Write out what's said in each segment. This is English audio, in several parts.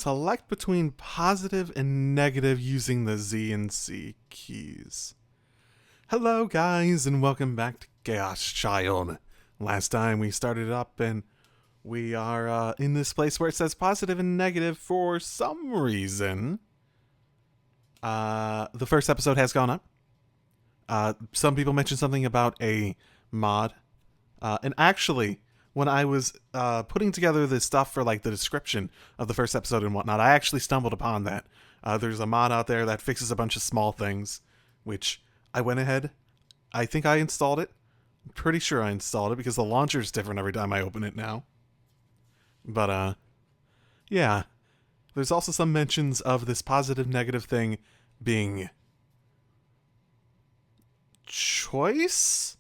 Select between positive and negative using the Z and C keys. Hello guys, and welcome back to Chaos Child. Last time we started up and we are in this place where it says positive and negative for some reason. The first episode has gone up. Some people mentioned something about a mod. And actually, when I was putting together this stuff for like the description of the first episode and whatnot, I actually stumbled upon that. There's a mod out there that fixes a bunch of small things, which I went ahead. I think I installed it. I'm pretty sure I installed it because the launcher is different every time I open it now. But, yeah. There's also some mentions of this positive-negative thing being choice?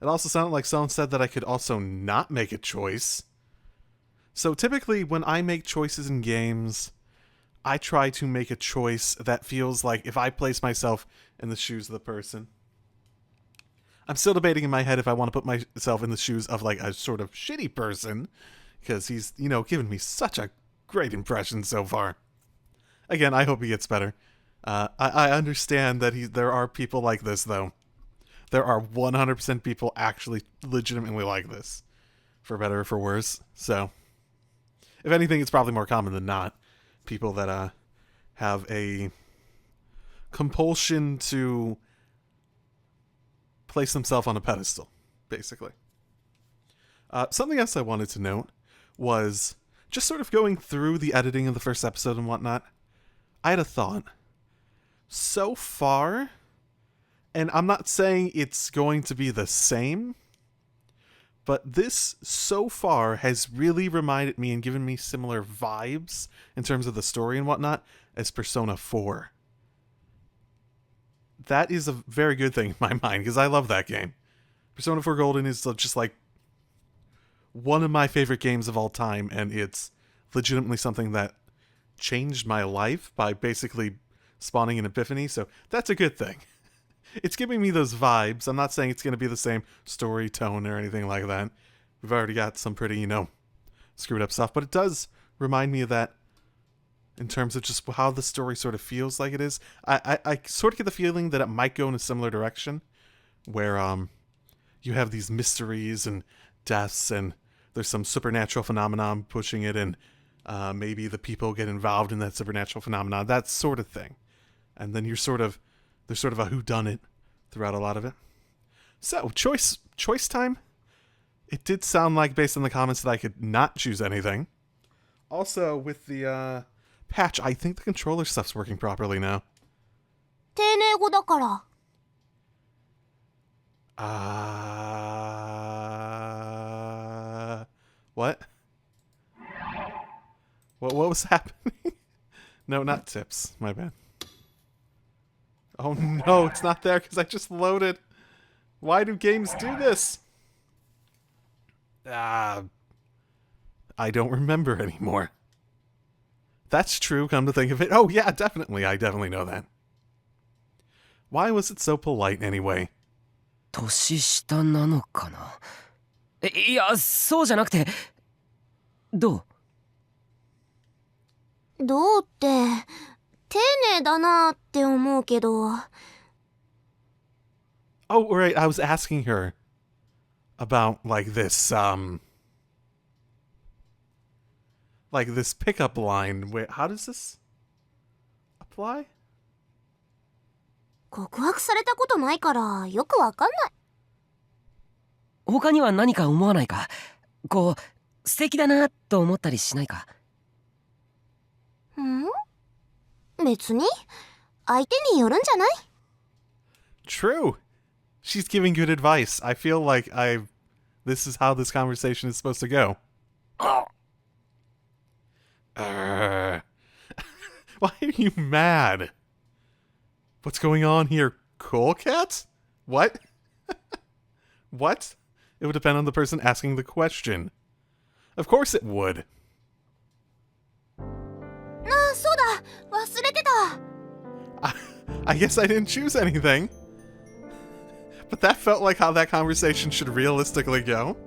It also sounded like someone said that I could also not make a choice. So typically when I make choices in games, I try to make a choice that feels like if I place myself in the shoes of the person. I'm still debating in my head if I want to put myself in the shoes of like a sort of shitty person, because he's, you know, given me such a great impression so far. Again, I hope he gets better. I understand that there are people like this, though. There are 100% people actually legitimately like this, for better or for worse. So, if anything, it's probably more common than not. People that have a compulsion to place themselves on a pedestal, basically. Something else I wanted to note was just sort of going through the editing of the first episode and whatnot. I had a thought. So far, and I'm not saying it's going to be the same, but this so far has really reminded me and given me similar vibes in terms of the story and whatnot as Persona 4. That is a very good thing in my mind, because I love that game. Persona 4 Golden is just like one of my favorite games of all time, and it's legitimately something that changed my life by basically spawning an epiphany, so that's a good thing. It's giving me those vibes. I'm not saying it's going to be the same story tone or anything like that. We've already got some pretty, you know, screwed up stuff, but it does remind me of that in terms of just how the story sort of feels like it is. I sort of get the feeling that it might go in a similar direction, where you have these mysteries and deaths, and there's some supernatural phenomenon pushing it, and maybe the people get involved in that supernatural phenomenon, that sort of thing. And then there's sort of a whodunit throughout a lot of it. So, choice time. It did sound like, based on the comments, that I could not choose anything. Also, with the patch, I think the controller stuff's working properly now. 丁寧語だから。What? What was happening? No, not tips. My bad. Oh no, it's not there because I just loaded. Why do games do this? I don't remember anymore. That's true, come to think of it. Oh yeah, definitely. I definitely know that. Why was it so polite anyway? 年下なのかな。いや、そうじゃなくて、どう？どうって、丁寧だなって思うけど。Oh, right, I was asking her about, like, this pickup line. Wait, how does this apply? 告白されたことないからよくわかんない。他には何か思わないか？こう、素敵だなと思ったりしないか？別に相手によるんじゃない？ True. She's giving good advice. I feel like this is how this conversation is supposed to go. Why are you mad? What's going on here? Cool cat? What? What? It would depend on the person asking the question. Of course it would. そうだ、忘れてた。I guess I didn't choose anything. But that felt like how that conversation should realistically go.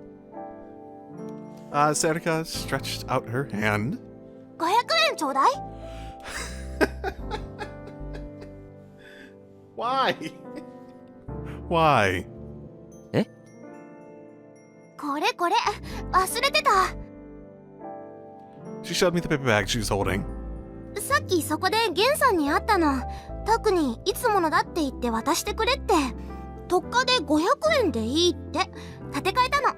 Sarika stretched out her hand. 500円ちょうだい。Why? Why? え？これこれ、忘れてた。She showed me the paper bag she was holding. さっきそこでゲンさんに会ったの。タクにいつものだって言って渡してくれって。特価で500円でいいって立て替えたの。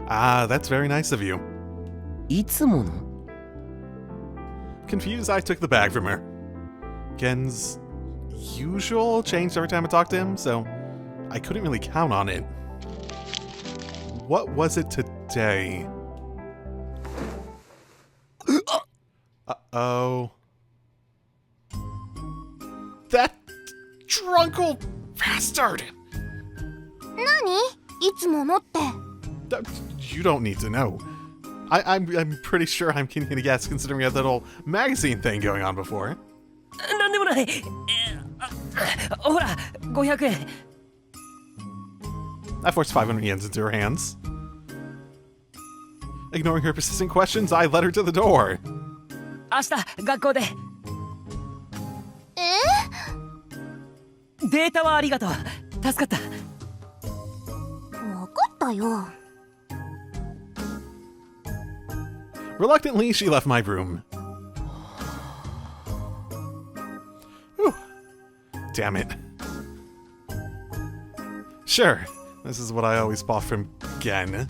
Ah, that's very nice of you. いつもの？ Confused, I took the bag from her. Gen's usual changed every time I talked to him, so I couldn't really count on it. What was it today? Uh-oh. That drunkle bastard! 何？いつものって。You don't need to know. I'm pretty sure I'm getting a guess considering we had that whole magazine thing going on before. なんでもない。ほら、500円。I forced 500 yens into her hands. Ignoring her persistent questions, I led her to the door. 明日、学校で。データはありがとう。助かった。わかったよ。Reluctantly, she left my room. Whew. Damn it. Sure, this is what I always bought from Gen.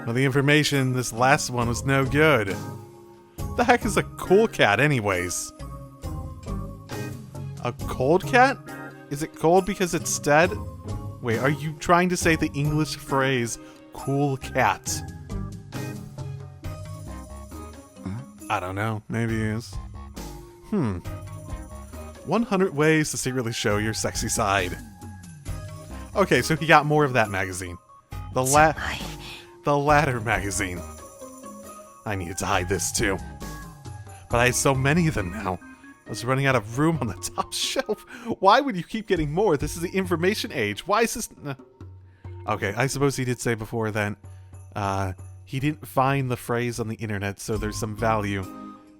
But the information, this last one was no good. The heck is a cool cat anyways? A cold cat? Is it cold because it's dead? Wait, are you trying to say the English phrase, cool cat? I don't know. Maybe he is. 100 ways to secretly show your sexy side. Okay, so he got more of that magazine. The latter magazine. I needed to hide this too. But I had so many of them now. I was running out of room on the top shelf. Why would you keep getting more? This is the information age. Why is this... Okay, I suppose he did say before that he didn't find the phrase on the internet, so there's some value.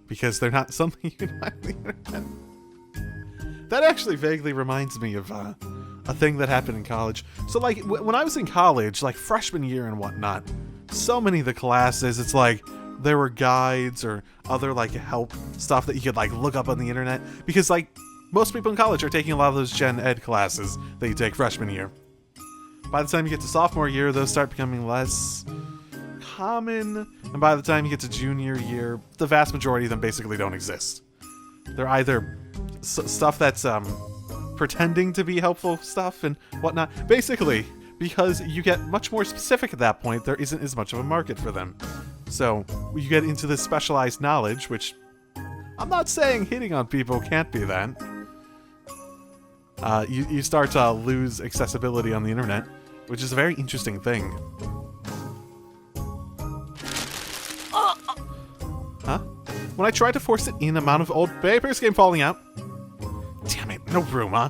Because they're not something you can find on the internet. That actually vaguely reminds me of a thing that happened in college. So, like, when I was in college, like freshman year and whatnot, so many of the classes, it's like there were guides or other, like, help stuff that you could, like, look up on the internet. Because, like, most people in college are taking a lot of those gen ed classes that you take freshman year. By the time you get to sophomore year, those start becoming less common. And by the time you get to junior year, the vast majority of them basically don't exist. They're either stuff that's pretending to be helpful stuff and whatnot. Basically, because you get much more specific at that point, there isn't as much of a market for them. So you get into this specialized knowledge, which I'm not saying hitting on people can't be that. You start to lose accessibility on the internet, which is a very interesting thing. Huh? When I tried to force it in, the amount of old papers came falling out. Damn it, no room, huh?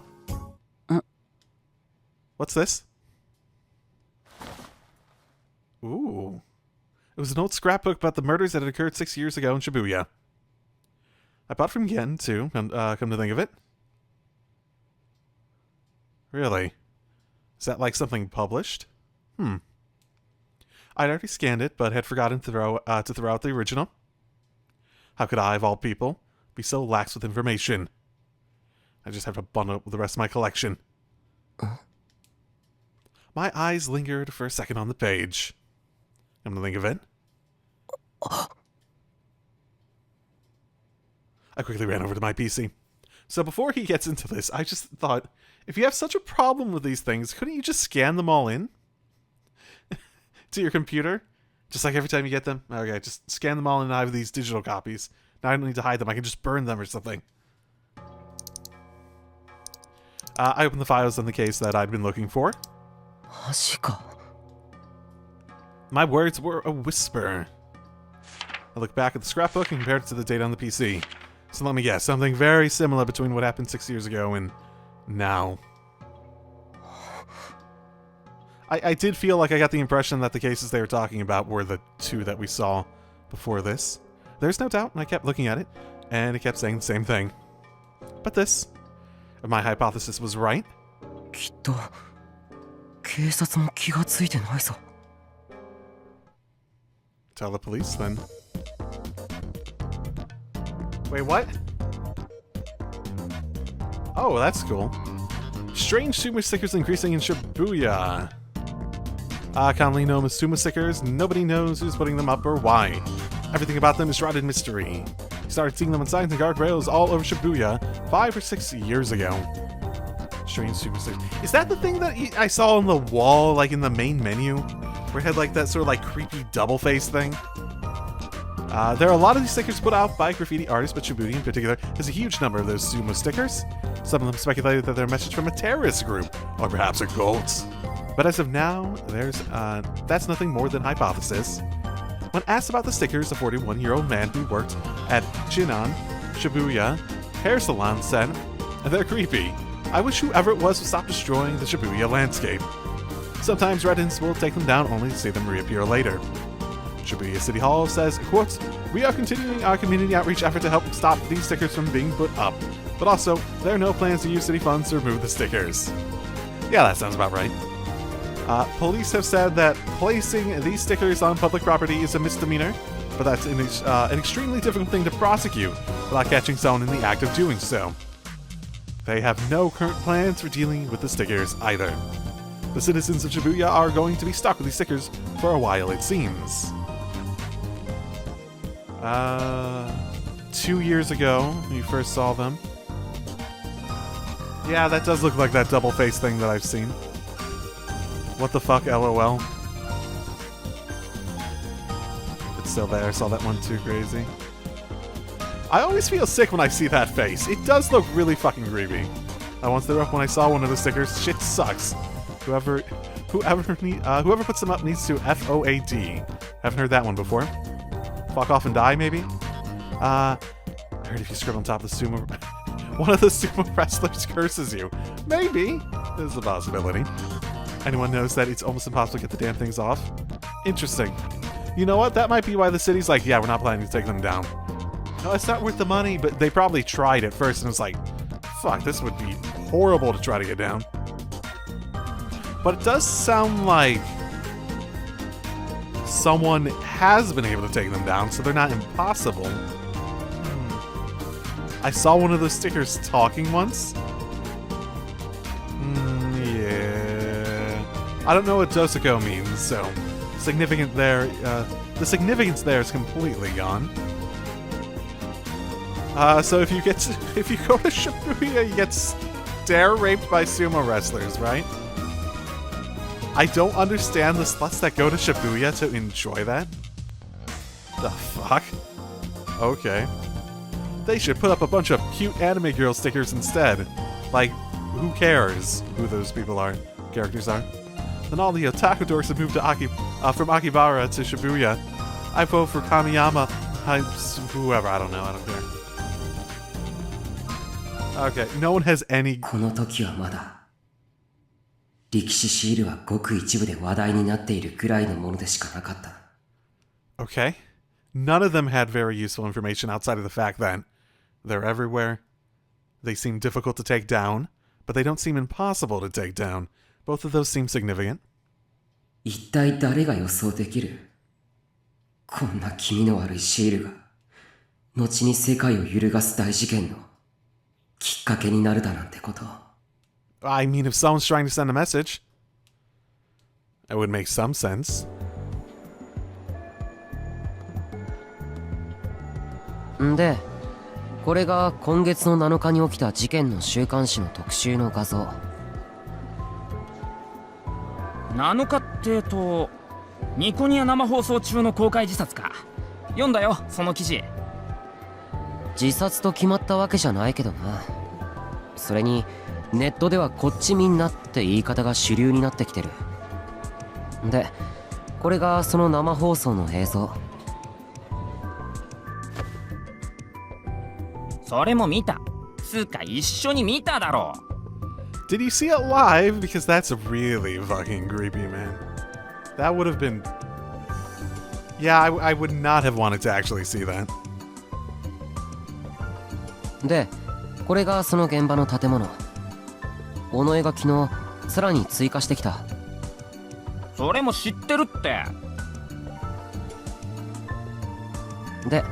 What's this? Ooh. It was an old scrapbook about the murders that had occurred 6 years ago in Shibuya. I bought it from Gen, too, come to think of it. Really? Is that like something published? I'd already scanned it, but had forgotten to throw out the original. How could I, of all people, be so lax with information? I just have to bundle up with the rest of my collection. My eyes lingered for a second on the page. Come to think of it. I quickly ran over to my PC. So before he gets into this, I just thought, if you have such a problem with these things, couldn't you just scan them all in? To your computer? Just like every time you get them? Okay, just scan them all in and I have these digital copies. Now I don't need to hide them, I can just burn them or something. I opened the files in the case that I'd been looking for. My words were a whisper. I looked back at the scrapbook and compared it to the data on the PC. So let me guess, something very similar between what happened 6 years ago and now. I did feel like I got the impression that the cases they were talking about were the two that we saw before this. There's no doubt, I kept looking at it, and it kept saying the same thing. But this, if my hypothesis was right, きっと警察も気がついてないさ。 tell the police then. Wait, what? Oh, that's cool. Strange Suma stickers increasing in Shibuya. Commonly known as Suma stickers, nobody knows who's putting them up or why. Everything about them is shrouded in mystery. You started seeing them on signs and guardrails all over Shibuya 5 or 6 years ago. Strange Suma stickers. Is that the thing that I saw on the wall, like in the main menu? Where it had like that sort of like creepy double face thing? There are a lot of these stickers put out by graffiti artists, but Shibuya in particular has a huge number of those Suma stickers. Some of them speculated that they're a message from a terrorist group, or perhaps a cult. But as of now, that's nothing more than hypothesis. When asked about the stickers, a 41-year-old man who worked at Jinan, Shibuya hair salon said, "They're creepy. I wish whoever it was would stop destroying the Shibuya landscape." Sometimes residents will take them down only to see them reappear later. Shibuya City Hall says, quote, "We are continuing our community outreach effort to help stop these stickers from being put up. But also, there are no plans to use city funds to remove the stickers." Yeah, that sounds about right. Police have said that placing these stickers on public property is a misdemeanor, but that's an extremely difficult thing to prosecute without catching someone in the act of doing so. They have no current plans for dealing with the stickers either. The citizens of Shibuya are going to be stuck with these stickers for a while, it seems. 2 years ago, when you first saw them. Yeah, that does look like that double face thing that I've seen. What the fuck, LOL. It's still there, I saw that one too crazy. I always feel sick when I see that face. It does look really fucking creepy. Once they were up when I saw one of the stickers, shit sucks. Whoever puts them up needs to FOAD. Haven't heard that one before. Fuck off and die, maybe? I heard if you scribble on top of the sumo... one of the sumo wrestlers curses you. Maybe. There's a possibility. Anyone knows that it's almost impossible to get the damn things off? Interesting. You know what? That might be why the city's like, yeah, we're not planning to take them down. No, it's not worth the money, but they probably tried it first and was like, fuck, this would be horrible to try to get down. But it does sound like someone has been able to take them down, so they're not impossible. I saw one of those stickers talking once. Yeah. I don't know what Dosako means, so the significance there is completely gone. So if you go to Shibuya, you get stare raped by sumo wrestlers, right? I don't understand the sluts that go to Shibuya to enjoy that. The fuck? Okay. They should put up a bunch of cute anime girl stickers instead. Like, who cares who those characters are? Then all the otaku dorks have moved to from Akibara to Shibuya. I vote for Kamiyama, whoever, I don't know, I don't care. Okay, no one has any... この時はまだ歴史シールはごく一部で話題になっているくらいのものでしかなかった。 Okay. None of them had very useful information outside of the fact that they're everywhere. They seem difficult to take down, but they don't seem impossible to take down. Both of those seem significant. 一体誰が予想できる？こんな気味の悪いシールが後に世界を揺るがす大事件のきっかけになるだなんてこと。 I mean, if someone's trying to send a message, it would make some sense. んで、これが今月の7日に起きた事件の週刊誌の特集の画像。7日ってニコニア生放送中の公開自殺か。読んだよ、その記事。自殺と決まったわけじゃないけどな。それにネットではこっちみんなって言い方が主流になってきてる。で、これがその生放送の映像。それも見た。つうか一緒に見ただろう。 Did you see it live? Because that's really fucking creepy, man. That would have been... Yeah, I would not have wanted to actually see that. で、これがその現場の建物。尾上が昨日さらに追加してきた。それも知ってるって。で、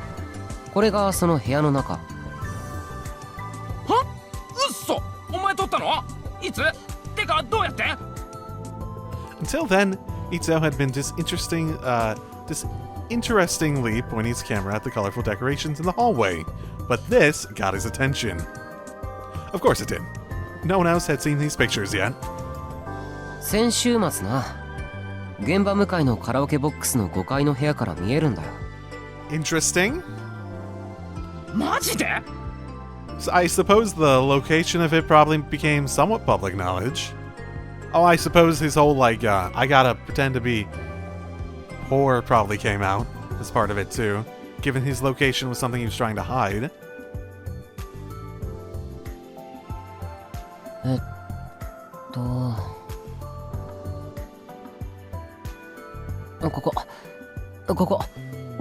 これがその部屋の中。は？うっそ、お前撮ったの？いつ？てかどうやって？ Until then, Itsuo had been disinterestingly pointing his camera at the colorful decorations in the hallway, but this got his attention. Of course it did. No one else had seen these pictures yet. 先週末な、現場向かいのカラオケボックスの5階の部屋から見えるんだよ。Interesting. マジで？ So I suppose the location of it probably became somewhat public knowledge. Oh, I suppose his whole, like, I gotta pretend to be poor probably came out as part of it too, given his location was something he was trying to hide.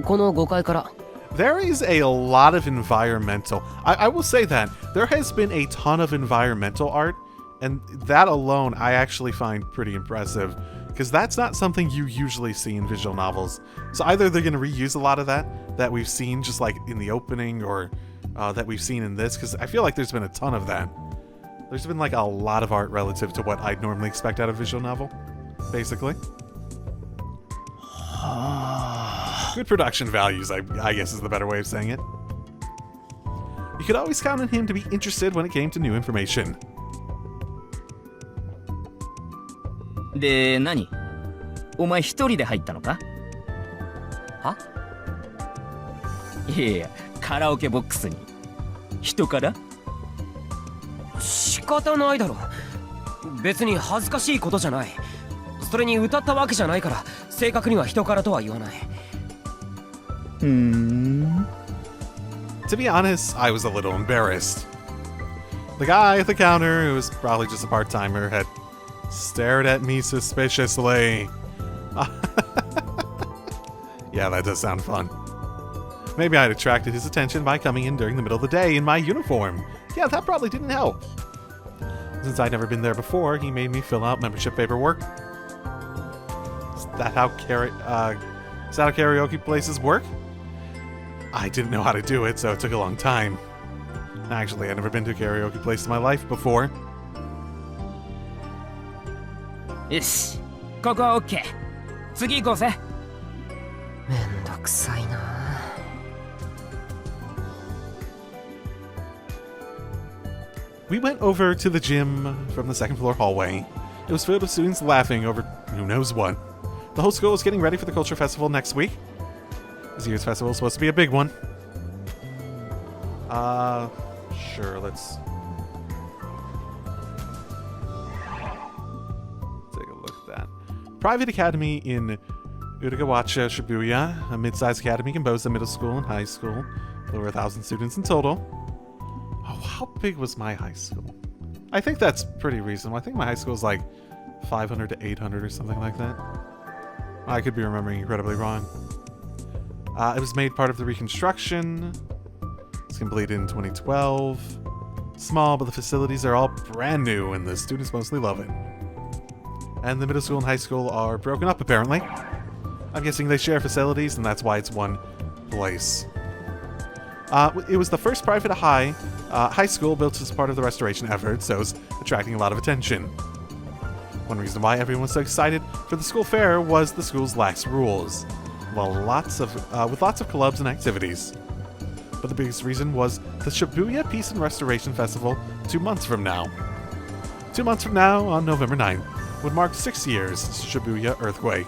この5階から。 There is a lot of environmental. I will say that there has been a ton of environmental art, and that alone I actually find pretty impressive, because that's not something you usually see in visual novels. So either they're going to reuse a lot of that we've seen just like in the opening, or that we've seen in this, because I feel like there's been a ton of that. There's been like a lot of art relative to what I'd normally expect out of a visual novel, basically. Good production values, I guess is the better way of saying it. You could always count on him to be interested when it came to new information. で、何？お前一人で入ったのか？は？いやいや、カラオケボックスに。人から？仕方ないだろ。別に恥ずかしいことじゃない。それに歌ったわけじゃないから、正確には人からとは言わない。To be honest, I was a little embarrassed. The guy at the counter, who was probably just a part-timer, had stared at me suspiciously. Yeah, that does sound fun. Maybe I'd attracted his attention by coming in during the middle of the day in my uniform. Yeah, that probably didn't help. Since I'd never been there before, he made me fill out membership paperwork. Is that how karaoke places work? I didn't know how to do it, so it took a long time. Actually, I'd never been to a karaoke place in my life before. よし、ここは OK。次行こうぜ。めんどくさいな。We went over to the gym from the second floor hallway. It was filled with students laughing over who knows what. The whole school was getting ready for the culture festival next week. This year's festival is supposed to be a big one. Sure, let's take a look at that. Private Academy in Uragawacha, Shibuya, a mid-sized academy composed of middle school and high school. There were 1,000 students in total. Oh, how big was my high school? I think that's pretty reasonable. I think my high school is like 500 to 800 or something like that. I could be remembering incredibly wrong. It was made part of the reconstruction. It's completed in 2012. Small, but the facilities are all brand new, and the students mostly love it. And the middle school and high school are broken up, apparently. I'm guessing they share facilities, and that's why it's one place. It was the first private high school built as part of the restoration effort, so it's attracting a lot of attention. One reason why everyone was so excited for the school fair was the school's lax rules, with lots of clubs and activities. But the biggest reason was the Shibuya Peace and Restoration Festival 2 months from now. 2 months from now, on November 9th, would mark 6 years since the Shibuya Earthquake.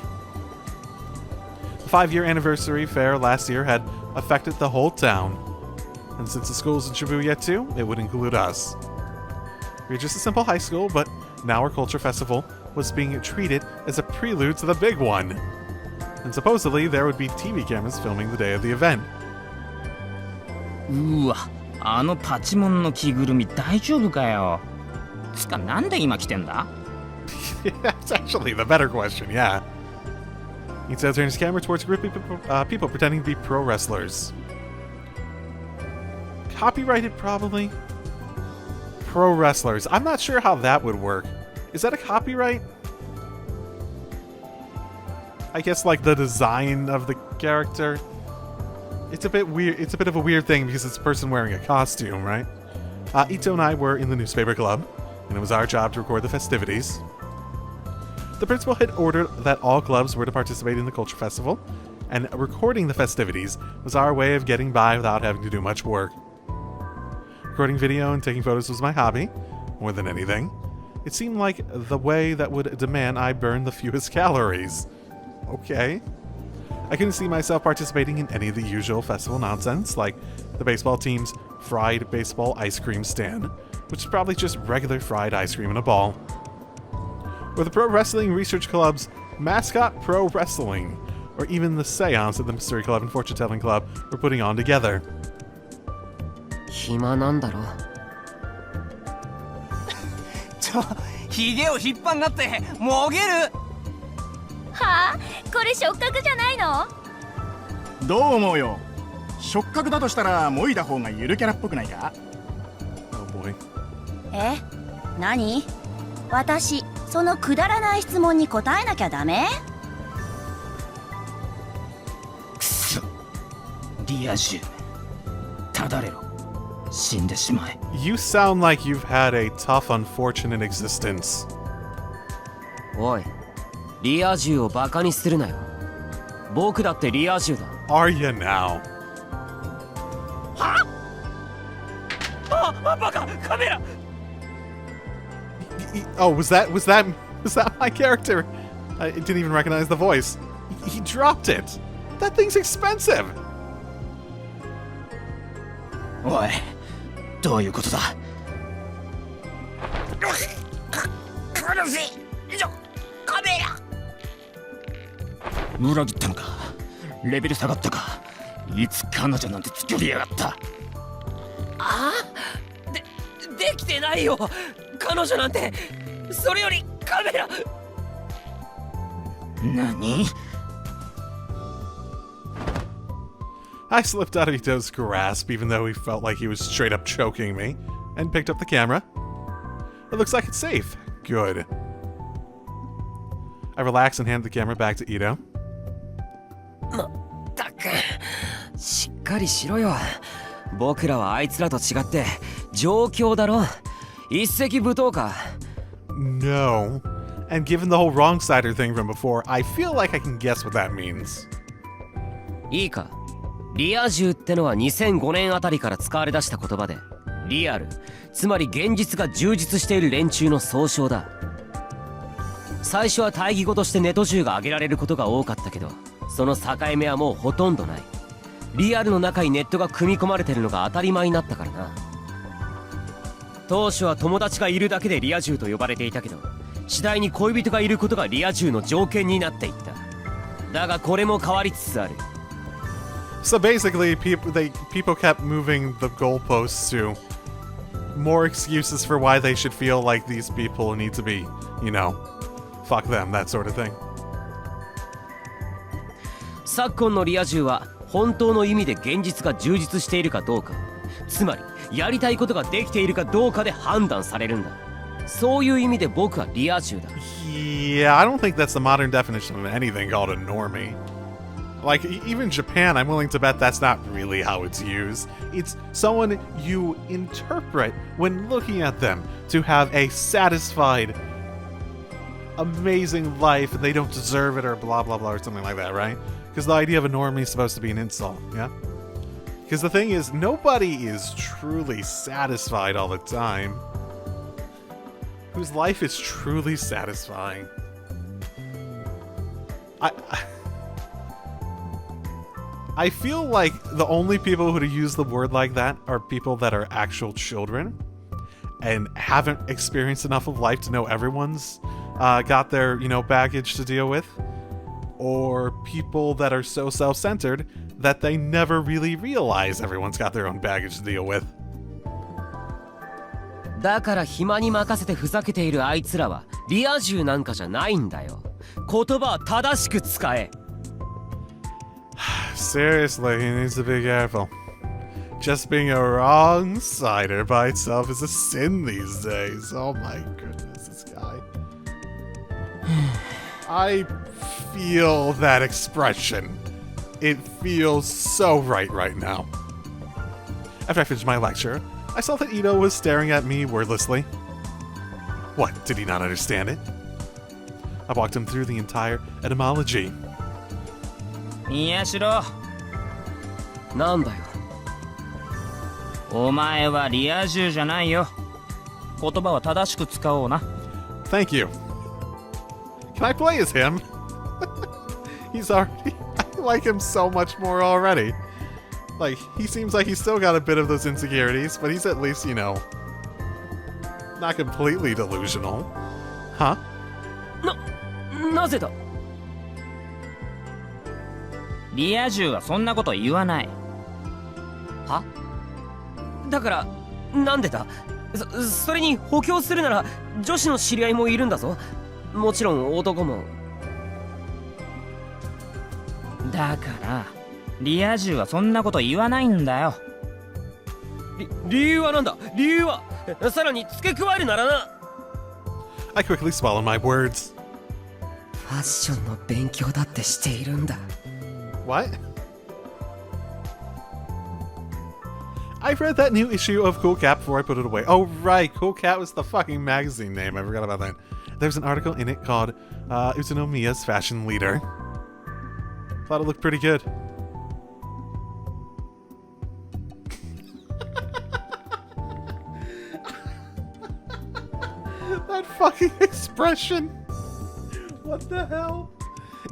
The 5-year anniversary fair last year had affected the whole town, and since the school's in Shibuya too, it would include us. We were just a simple high school, but now our culture festival was being treated as a prelude to the big one. And supposedly there would be TV cameras filming the day of the event. うわ、あのパチモンの着ぐるみ大丈夫かよ。つかなんで今来てんだ？ That's actually the better question, yeah. Itsuo turned his camera towards a group of people pretending to be pro wrestlers. Copyrighted, probably. Pro wrestlers. I'm not sure how that would work. Is that a copyright? I guess like the design of the character. It's a bit weird. It's a bit of a weird thing because it's a person wearing a costume, right? Ito and I were in the newspaper club, and it was our job to record the festivities. The principal had ordered that all clubs were to participate in the culture festival, and recording the festivities was our way of getting by without having to do much work. Recording video and taking photos was my hobby, more than anything. It seemed like the way that would demand I burn the fewest calories. Okay. I couldn't see myself participating in any of the usual festival nonsense, like the baseball team's fried baseball ice cream stand, which is probably just regular fried ice cream in a ball. Or the Pro Wrestling Research Club's Mascot Pro Wrestling, or even the seance that the Mystery Club and Fortune Telling Club were putting on together. 暇なんだろ。ヒゲを引っ張んなってもげる。はあ、これ触覚じゃないの？どう思うよ。触覚だとしたらもいだ方がゆるキャラっぽくないか？ Oh boy. え？何？私、そのくだらない質問に答えなきゃダメ？くそ、リア充、ただれろ、死んでしまえ。You sound like you've had a tough, unfortunate existence. おい、リア充をバカにするなよ。僕だってリア充だ。Are you now? あ、バカ、カメラ。Oh, was that my character? I didn't even recognize the voice. He dropped it. That thing's expensive. おい、どういうことだ。苦しい。カメラ。裏切ったのか。レベル下がったか。いつ彼女なんて作りやがった。ああ、できてないよ。彼女なんて。それよりカメラ。何？ I slipped out of Ito's grasp, even though he felt like he was straight up choking me, and picked up the camera. It looks like it's safe. Good. I relaxed and handed the camera back to Ito. まったく。しっかりしろよ。僕らはあいつらと違って状況だろ。一石舞踏か。No. And given the whole wrong-sider thing from before, I feel like I can guess what that means. いいか。リア充ってのは2005年あたりから使われ出した言葉で、リアル、つまり現実が充実している連中の総称だ。最初は対義語としてネト銃が挙げられることが多かったけど、その境目はもうほとんどない。リアルの中にネットが組み込まれてるのが当たり前になったからな。当初は友達がいるだけでリア充と呼ばれていたけど、次第に恋人がいることがリア充の条件になっていった。だがこれも変わりつつある。So basically, people kept moving the goalposts to more excuses for why they should feel like these people need to be, you know, fuck them, that sort of thing. 昨今のリア充は本当の意味で現実が充実しているかどうか、つまりやりたいことができているかどうかで判断されるんだ。そういう意味で僕はリア充だ。Yeah, I don't think that's the modern definition of anything called a normie. Like, even Japan, I'm willing to bet that's not really how it's used. It's someone you interpret when looking at them to have a satisfied, amazing life and they don't deserve it or blah blah blah or something like that, right? Because the idea of a normie is supposed to be an insult, yeah? Because the thing is, nobody is truly satisfied all the time. Whose life is truly satisfying. I feel like the only people who use the word like that are people that are actual children and haven't experienced enough of life to know everyone's got their, you know, baggage to deal with, or people that are so self-centered that they never really realize everyone's got their own baggage to deal with. だから暇に任せてふざけているあいつらはリア充なんかじゃないんだよ。言葉は正しく使え。Seriously, he needs to be careful. Just being a wrong sider by itself is a sin these days. Oh my goodness, this guy. I feel that expression. It feels so right now. After I finished my lecture, I saw that Ito was staring at me wordlessly. What, did he not understand it? I walked him through the entire etymology. 宮代、なんだよ。お前はリア充じゃないよ。言葉は正しく使おうな。Thank you. Can I play as him? He's already... I like him so much more already. Like, he seems like he's still got a bit of those insecurities, but he's at least, you know, not completely delusional. Huh? なぜだ。リア充はそんなこと言わない。は？だからなんでだ。それに補強するなら女子の知り合いもいるんだぞ。もちろん男も。だからリア充はそんなこと言わないんだよ。理由はなんだ。理由はさらに付け加えるならな。I quickly swallowed my words. ファッションの勉強だってしているんだ。What? I've read that new issue of Cool Cat before I put it away. Oh, right. Cool Cat was the fucking magazine name. I forgot about that. There's an article in it called Utsunomiya's Fashion Leader. Thought it looked pretty good. That fucking expression. What the hell?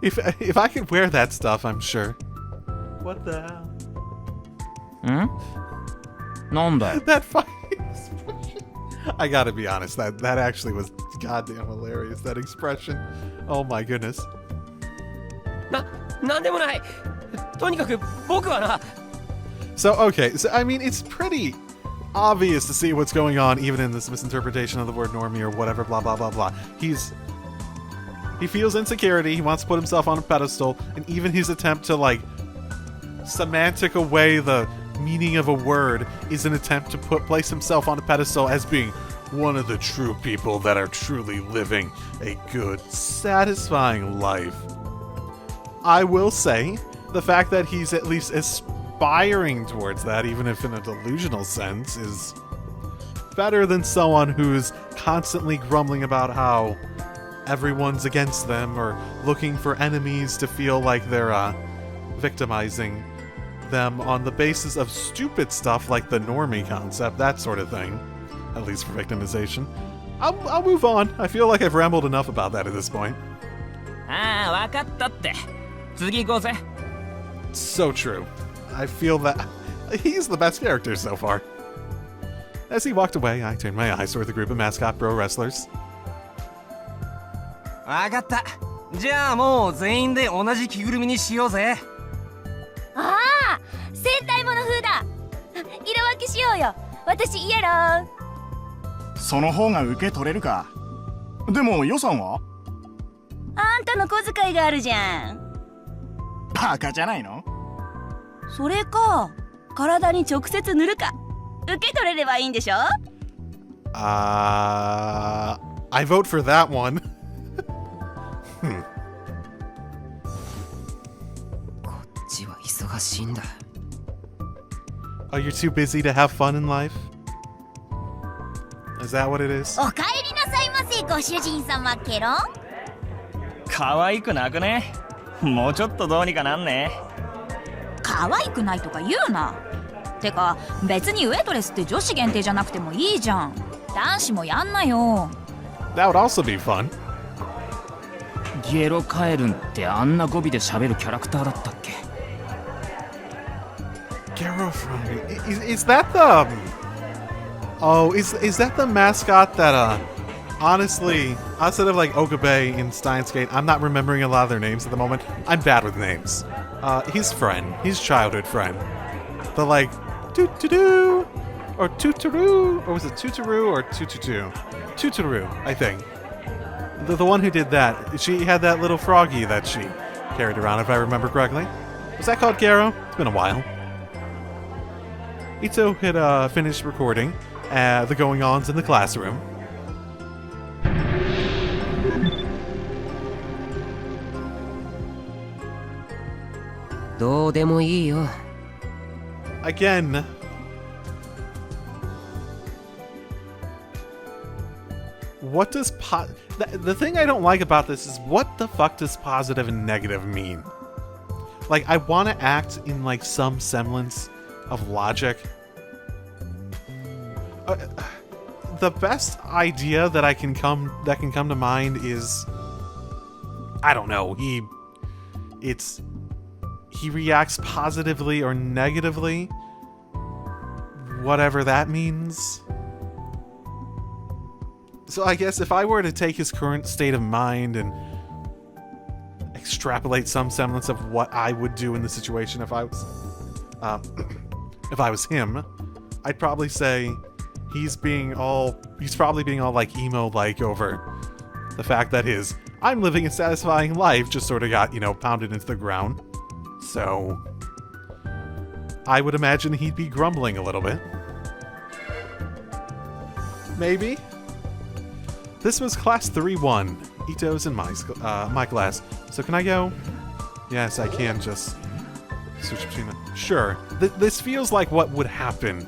If I could wear that stuff, I'm sure. What the hell? ん？なんだよ。That fucking expression. I gotta be honest, that actually was goddamn hilarious, that expression. Oh my goodness. なんでもない。とにかく僕はな。So, okay, so I mean, it's pretty obvious to see what's going on even in this misinterpretation of the word normie or whatever, blah, blah, blah, blah. He feels insecurity, he wants to put himself on a pedestal, and even his attempt to, like, semantic away the meaning of a word is an attempt to place himself on a pedestal as being one of the true people that are truly living a good, satisfying life. I will say, the fact that he's at least aspiring towards that, even if in a delusional sense, is better than someone who's constantly grumbling about how everyone's against them or looking for enemies to feel like they're victimizing them on the basis of stupid stuff like the normie concept, that sort of thing. At least for victimization. I'll move on. I feel like I've rambled enough about that at this point. ああ、わかったって。次行こうぜ。So true. I feel that he's the best character so far. As he walked away, I turned my eyes toward the group of mascot bro wrestlers. わかった。じゃあもう全員で同じ着ぐるみにしようぜ。ああ、戦隊もの風だ。色分けしようよ。私イエロー。その方が受け取れるか。でも予算は？あんたの小遣いがあるじゃん。バカじゃないの？それか、体に直接塗るか。受け取れればいいんでしょ？ I vote for that one. こっちは忙しいんだ。 Oh, you're too busy to have fun in life? Is that what it is? おかえりなさいませ、ご主人様ケロン。可愛くなくね？もうちょっとどうにかなんね。可愛くないとか言うな。てか別にウェイトレスって女子限定じゃなくてもいいじゃん。男子もやんなよ。 That would also be fun. ゲロカエルンってあんな語尾で喋るキャラクターだったっけ？ Gero is that the... Oh, is that the mascot that, honestly, outside of, like, Okabe in Steins Gate, I'm not remembering a lot of their names at the moment. I'm bad with names. His friend, his childhood friend. The, like, toot-to-doo, or toot-to-roo, or was it toot-to-roo or toot-to-doo? Toot-to-roo, I think. The one who did that, she had that little froggy that she carried around, if I remember correctly. Was that called Gero? It's been a while. Ito had finished recording the going-ons in the classroom. Again. What does the thing I don't like about this is what the fuck does positive and negative mean? Like, I want to act in like some semblance of logic. The best idea that can come to mind is, I don't know, he reacts positively or negatively, whatever that means. So I guess if I were to take his current state of mind and extrapolate some semblance of what I would do in the situation if I was him, I'd probably say he's probably being all like emo-like over the fact that his "I'm living a satisfying life" just sort of got, pounded into the ground. So I would imagine he'd be grumbling a little bit. Maybe. This was class 3-1. Ito's in my class. So can I go? Yes, I can just switch between them. Sure. This feels like what would happen.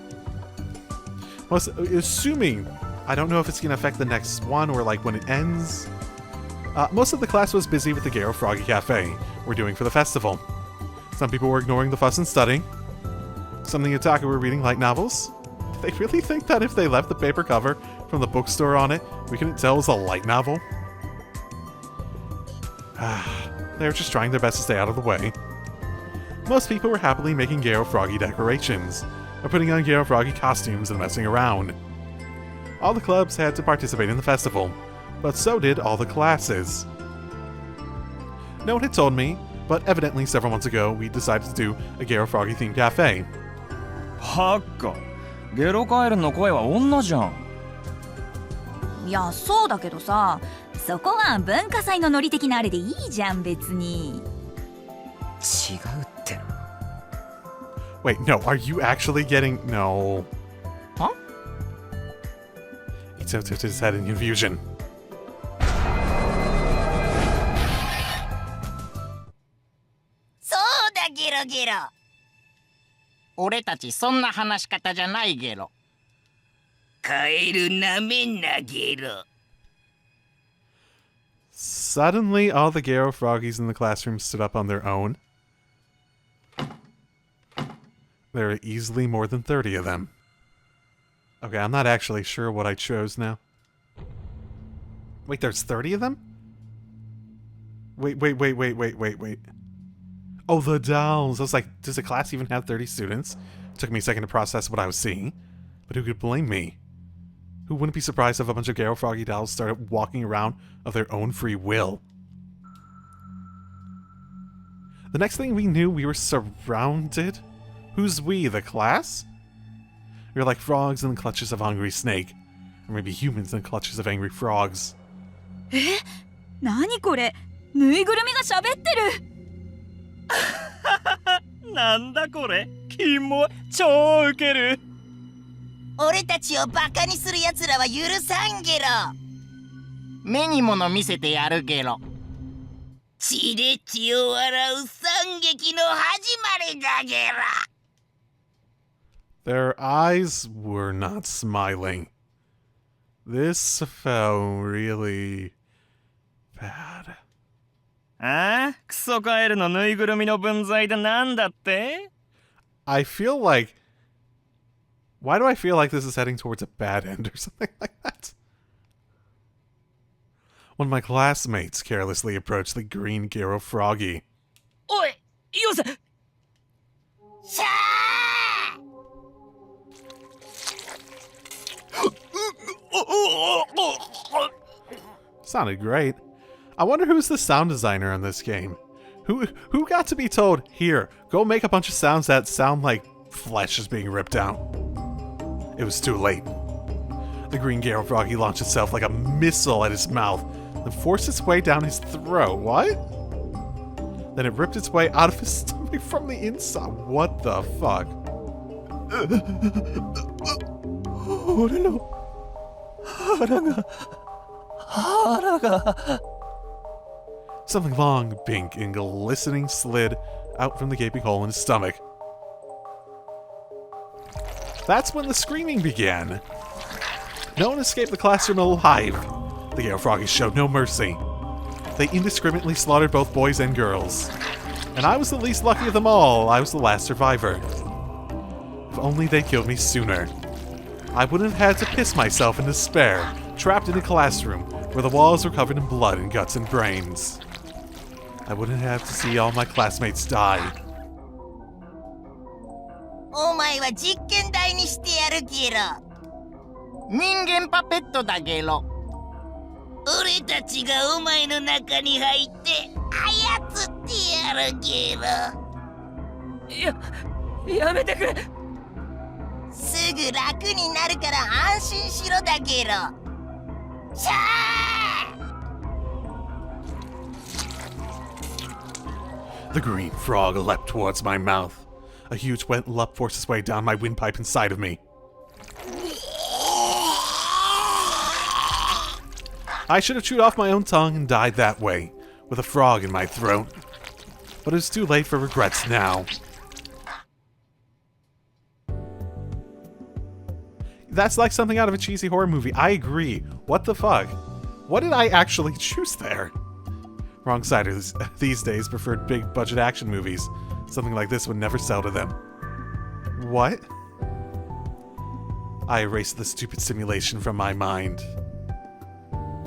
Assuming, I don't know if it's going to affect the next one or like when it ends. Most of the class was busy with the Gero Froggy Cafe we're doing for the festival. Some people were ignoring the fuss and studying. Some of the otaku were reading light novels. Do they really think that if they left the paper cover from the bookstore on it, we couldn't tell it was a light novel? They were just trying their best to stay out of the way. Most people were happily making Gero Froggy decorations, or putting on Gero Froggy costumes and messing around. All the clubs had to participate in the festival, but so did all the classes. No one had told me, but evidently several months ago we decided to do a Gero Froggy themed cafe. はっか、ゲロカエルの声は女じゃん。いやそうだけどさ、そこは文化祭のノリ的なあれでいいじゃん別に。違うってな。Wait, no, are you actually getting... No. Huh? Ito tilted his head in confusion. そうだゲロゲロ。俺たちそんな話し方じゃないゲロ。カエルなめんなゲロ。Suddenly, all the Gero Froggies in the classroom stood up on their own. There are easily more than 30 of them. Okay, I'm not actually sure what I chose now. Wait, there's 30 of them? Wait. Oh, the dolls. I was like, does the class even have 30 students? It took me a second to process what I was seeing. But who could blame me? Who wouldn't be surprised if a bunch of Gero Froggy dolls started walking around of their own free will? The next thing we knew, we were surrounded. Who's we, the class? We were like frogs in the clutches of a hungry snake. Or maybe humans in the clutches of angry frogs. え？何これ？ぬいぐるみが喋ってる。なんだこれ、キモ、超ウケる。俺たちをバカにする奴らは許さんゲロ。目に物見せてやるゲロ。血で血を洗う惨劇の始まりだゲロ。Their eyes were not smiling. This felt really bad. ああ、クソカエルのぬいぐるみの分際でなんだって？ I feel like... Why do I feel like this is heading towards a bad end or something like that? One of my classmates carelessly approached the green Gero Froggy. おい、よせ。しゃSounded great. I wonder who's the sound designer on this game. Who got to be told, here, go make a bunch of sounds that sound like flesh is being ripped out? It was too late. The green Gero Froggy launched itself like a missile at his mouth, then forced its way down his throat. What? Then it ripped its way out of his stomach from the inside. What the fuck? 俺の腹が Something long, pink, and glistening slid out from the gaping hole in his stomach. That's when the screaming began. No one escaped the classroom alive. The Gero Froggies showed no mercy. They indiscriminately slaughtered both boys and girls. And I was the least lucky of them all. I was the last survivor. If only they killed me sooner. I wouldn't have had to piss myself in despair, trapped in a classroom where the walls were covered in blood and guts and brains. I wouldn't have to see all my classmates die. お前は実験台にしてやるゲロ。人間パペットだゲロ。俺たちがお前の中に入って操ってやるゲロ。やめてくれ。すぐ楽になるから安心しろだゲロ。シャー。 The green frog leapt towards my mouth. A huge wet lump forced its way down my windpipe inside of me. I should have chewed off my own tongue and died that way, with a frog in my throat. But it's too late for regrets now. That's like something out of a cheesy horror movie. I agree. What the fuck? What did I actually choose there? Wrongsiders these days preferred big budget action movies. Something like this would never sell to them. What? I erased the stupid simulation from my mind.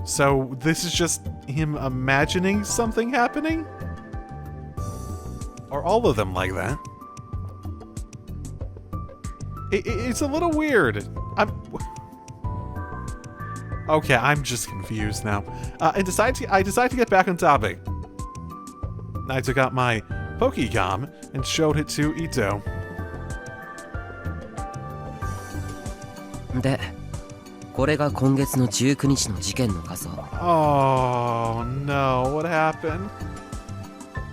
So this is just him imagining something happening? Are all of them like that? It's a little weird. Okay, I'm just confused now. I decided to get back on topic. I took out my Pokegam and showed it to Ito. で、これが今月の19日の事件の画像。Oh no, what happened?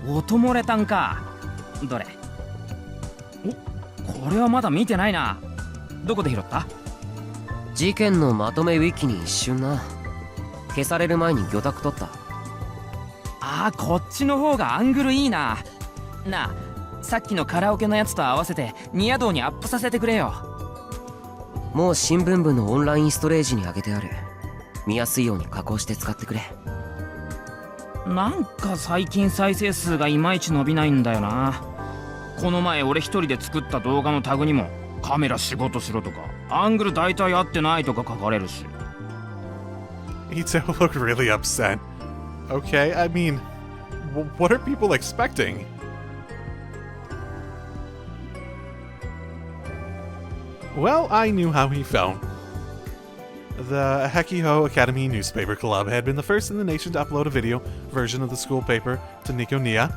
音漏れたんか。どれ？お、これはまだ見てないな。どこで拾った？事件のまとめウィキに一瞬な。消される前に魚拓取った。ああ、こっちの方がアングルいいな。なあ、さっきのカラオケのやつと合わせてニヤ道にアップさせてくれよ。もう新聞部のオンラインストレージに上げてある。見やすいように加工して使ってくれ。なんか最近再生数がいまいち伸びないんだよな。この前俺一人で作った動画のタグにもカメラ仕事しろとかアングル大体合ってないとか書かれるし。Ito looked really upset. Okay, I mean, what are people expecting? Well, I knew how he felt. The Hekiho Academy Newspaper Club had been the first in the nation to upload a video version of the school paper to Nikoniya.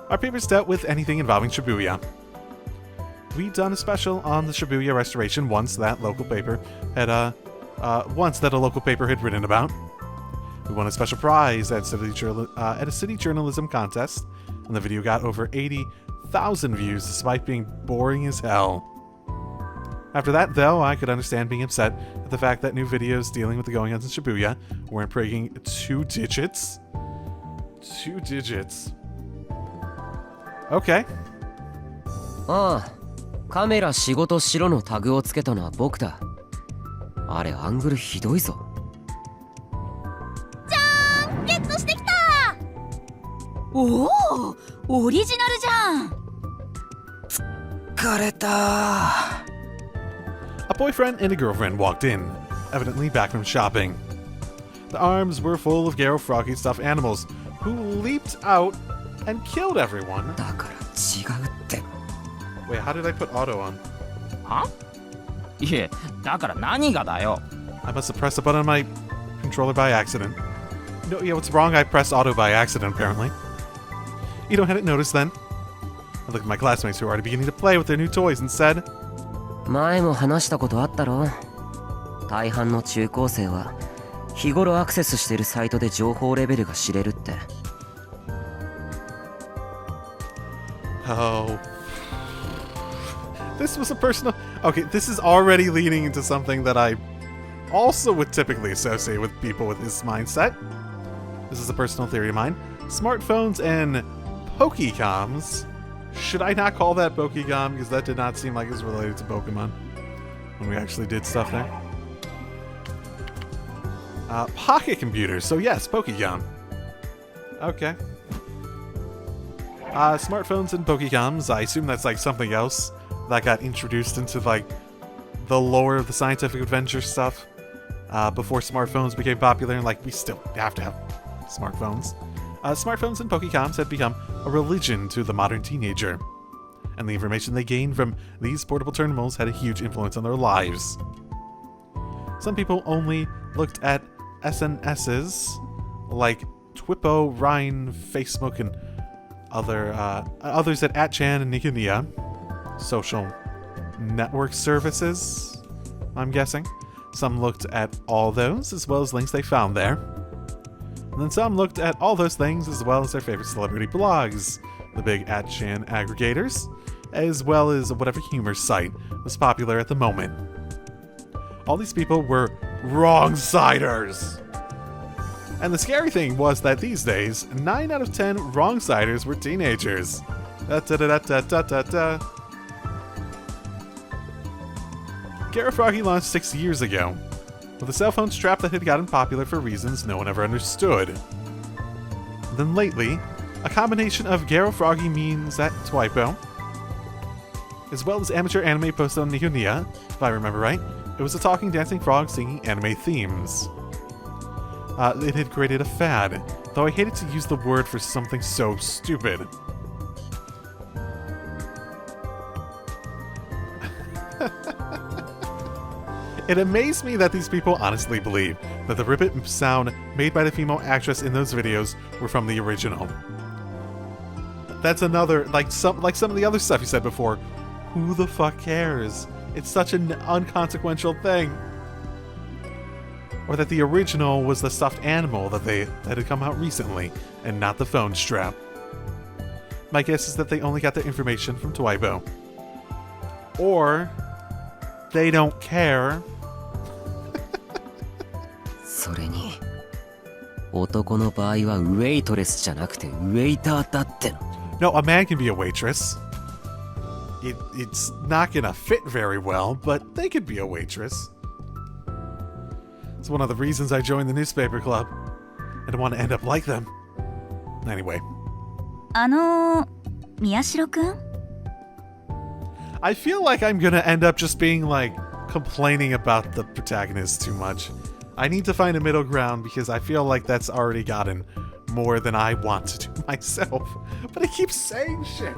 Our papers dealt with anything involving Shibuya. We'd done a special on the Shibuya restoration once that a local paper had written about. We won a special prize at a city journalism contest, and the video got over 80,000 views despite being boring as hell. After that, though, I could understand being upset at the fact that new videos dealing with the goings-ons in Shibuya weren't breaking 2 digits. 2 digits. Okay. ああ、カメラ仕事しろのタグをつけたのは僕だ。あれアングルひどいぞ。じゃーん、ゲットしてきた。おお、オリジナルじゃん。疲れた。A boyfriend and a girlfriend walked in, evidently back from shopping. The arms were full of Gero Froggy stuffed animals, who leaped out and killed everyone. だから違うって。Wait, how did I put auto on? いえ、だから何がだよ。I must have pressed a button on my controller by accident. No, yeah, what's wrong? I pressed auto by accident, apparently. Ito hadn't noticed then. I looked at my classmates who were already beginning to play with their new toys and said, 前も話したことあったろ。大半の中高生は日頃アクセスしてるサイトで情報レベルが知れるって。Oh. This was a personal... Okay, this is already leaning into something that I also would typically associate with people with this mindset. This is a personal theory of mine. Smartphones and Pokecoms. Should I not call that Pokegam? Because that did not seem like it was related to Pokemon when we actually did stuff there. Pocket computers. So yes, Pokegam. Okay. Smartphones and Pokecoms. I assume that's like something else that got introduced into like the lore of the scientific adventure stuff before smartphones became popular, and like we still have to have smartphones. Smartphones and Pokecoms had become a religion to the modern teenager, and the information they gained from these portable terminals had a huge influence on their lives. Some people only looked at SNSs like Twippo, Rhine, Facebook, and others at Atchan and Nikoniya. Social network services, I'm guessing. Some looked at all those, as well as links they found there. And then some looked at all those things, as well as their favorite celebrity blogs, the big Atchan aggregators, as well as whatever humor site was popular at the moment. All these people were wrong-siders! And the scary thing was that these days, 9 out of 10 wrong-siders were teenagers. Da-da-da-da-da-da-da. Gero Froggy launched 6 years ago, with a cell phone strap that had gotten popular for reasons no one ever understood. Then lately, a combination of Gero Froggy memes at Twipo, as well as amateur anime posted on Nikoniya, if I remember right, it was a talking dancing frog singing anime themes. It had created a fad, though I hated to use the word for something so stupid. It amazed me that these people honestly believe that the ribbit sound made by the female actress in those videos were from the original. That's another, like some of the other stuff you said before. Who the fuck cares? It's such an unconsequential thing. Or that the original was the stuffed animal that had come out recently, and not the phone strap. My guess is that they only got their information from Twipo. Or they don't care. それに男の場合はウェイトレスじゃなくてウェイターだっての。 No, a man can be a waitress. It's not gonna fit very well, but they could be a waitress. It's one of the reasons I joined the newspaper club. I don't want to end up like them. Anyway. 宮代くん? I feel like I'm gonna end up just being like complaining about the protagonist too much. I need to find a middle ground because I feel like that's already gotten more than I want to do myself. But he keeps saying shit.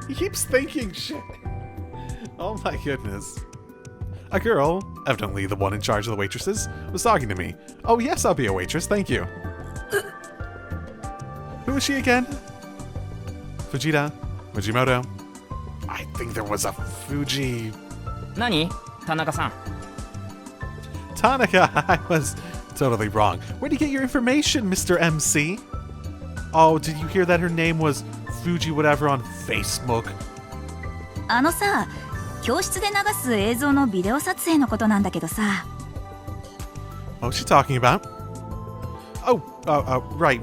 He keeps thinking shit. Oh my goodness. A girl, evidently the one in charge of the waitresses, was talking to me. Oh yes, I'll be a waitress, thank you. Who is she again? Fujita? Fujimoto? I think there was a Fuji... 何田中さん Tanaka, I was totally wrong. Where'd you get your information, Mr. MC? Oh, did you hear that her name was Fuji whatever on Facebook? さ、教室で流す映像のビデオ撮影のことなんだけどさ。 What's she talking about? Oh, right.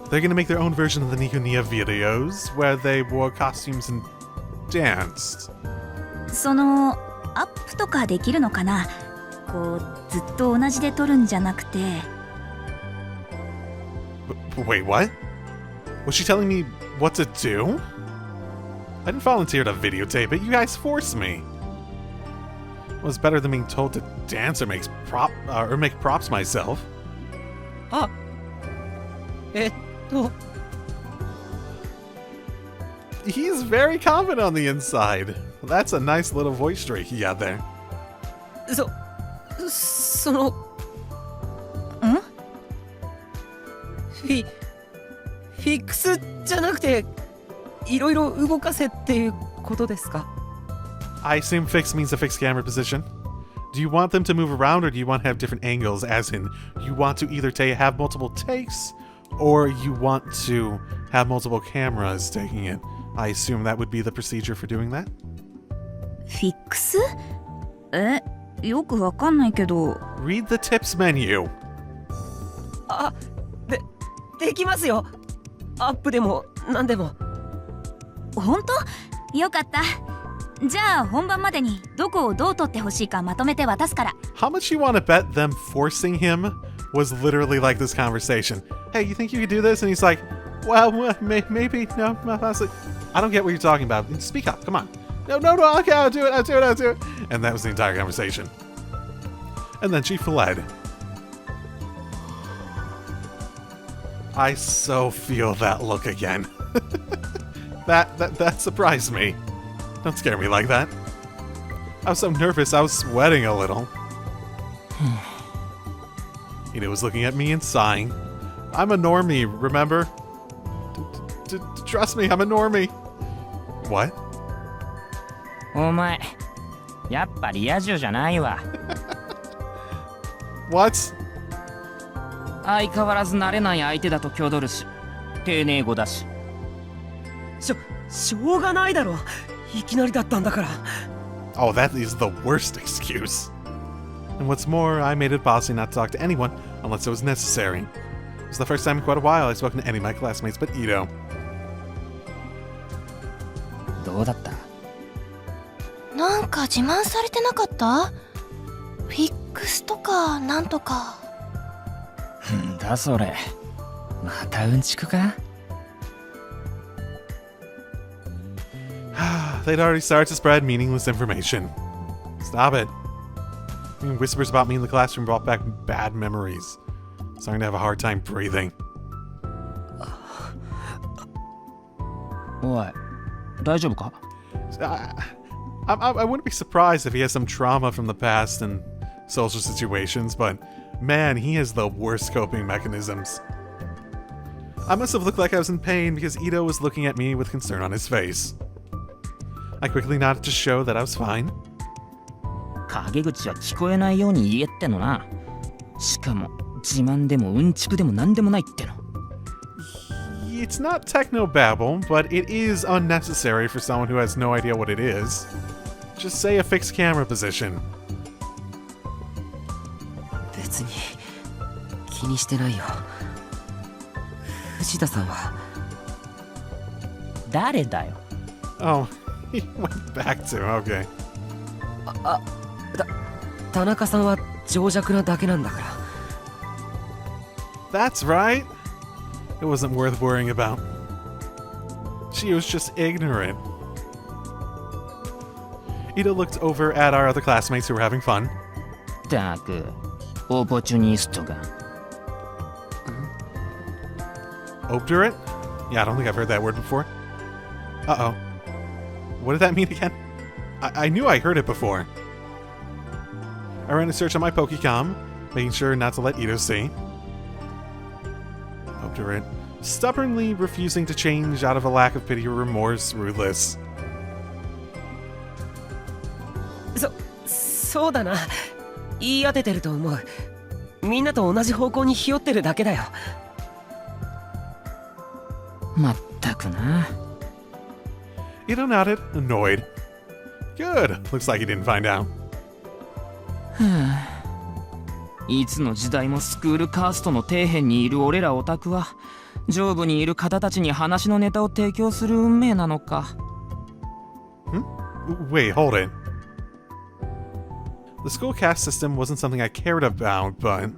They're gonna make their own version of the Nikoniya videos where they wore costumes and danced. そのアップとかできるのかな？こうずっと同じで撮るんじゃなくて。 Wait, what? Was she telling me what to do? I didn't volunteer to videotape it. You guys forced me. It was better than being told to dance or make props myself. あ、He's very confident on the inside. That's a nice little voice streak he got there. そのフィックスじゃなくていろいろ動かせっていうことですか? I assume fix means a fixed camera position. Do you want them to move around, or do you want to have different angles, as in you want to either have multiple takes or you want to have multiple cameras taking it? I assume that would be the procedure for doing that. フィックス？よくわかんないけど。 Read the tips menu. あ、できますよ。アップでも何でも。本当？よかった。じゃあ本番までにどこをどう取ってほしいかまとめて渡すから。 How much you want to bet them forcing him was literally like this conversation? Hey, you think you could do this? And he's like, well, maybe, no, honestly, I don't get what you're talking about. Speak up, come on. No, okay, I'll do it. And that was the entire conversation. And then she fled. I so feel that look again. That surprised me. Don't scare me like that. I was so nervous, I was sweating a little. Ida was looking at me and sighing. I'm a normie, remember? Trust me, I'm a normie. What? お前やっぱリア充じゃないわ。What? 相変わらず慣れない相手だと挙取るし、丁寧語だし。しょうがないだろ。いきなりだったんだから。Oh, that is the worst excuse. And what's more, I made it policy not to talk to anyone unless it was necessary. It was the first time in quite a while I've spoken to any of my classmates but Ito. どうだった？なんか自慢されてなかった？フィックスとかなんとか。んだそれ。またうんちくか？ They'd already started to spread meaningless information. Stop it. Whispers about me in the classroom brought back bad memories. Starting to have a hard time breathing. おい、大丈夫か？ I wouldn't be surprised if he has some trauma from the past and social situations, but man, he has the worst coping mechanisms. I must have looked like I was in pain because Ito was looking at me with concern on his face. I quickly nodded to show that I was fine. 陰口は聞こえないように言えってのな。しかも自慢でもうんちくでもなんでもないっての。It's not technobabble, but it is unnecessary for someone who has no idea what it is. Just say a fixed camera position. 別に気にしてないよ。藤田さんは誰だよ。 Oh, he went back to, okay. 田中さんは情弱なだけなんだから。 That's right. It wasn't worth worrying about. She was just ignorant. Ida looked over at our other classmates who were having fun. ったく、オポチュニストが。Obdurate? Yeah, I don't think I've heard that word before. Uh-oh. What did that mean again? I knew I heard it before. I ran a search on my Pokecom, making sure not to let Ito see. Obdurate. Stubbornly refusing to change out of a lack of pity or remorse, ruthless. そうだな。言い当ててると思う。みんなと同じ方向にひよってるだけだよ。まったくな。Ito nodded, annoyed. Good. Looks like he didn't find out. いつの時代もスクールカーストの底辺にいる俺らオタクは上部にいる方たちに話のネタを提供する運命なのか。Wait, hold it. The school caste system wasn't something I cared about, but...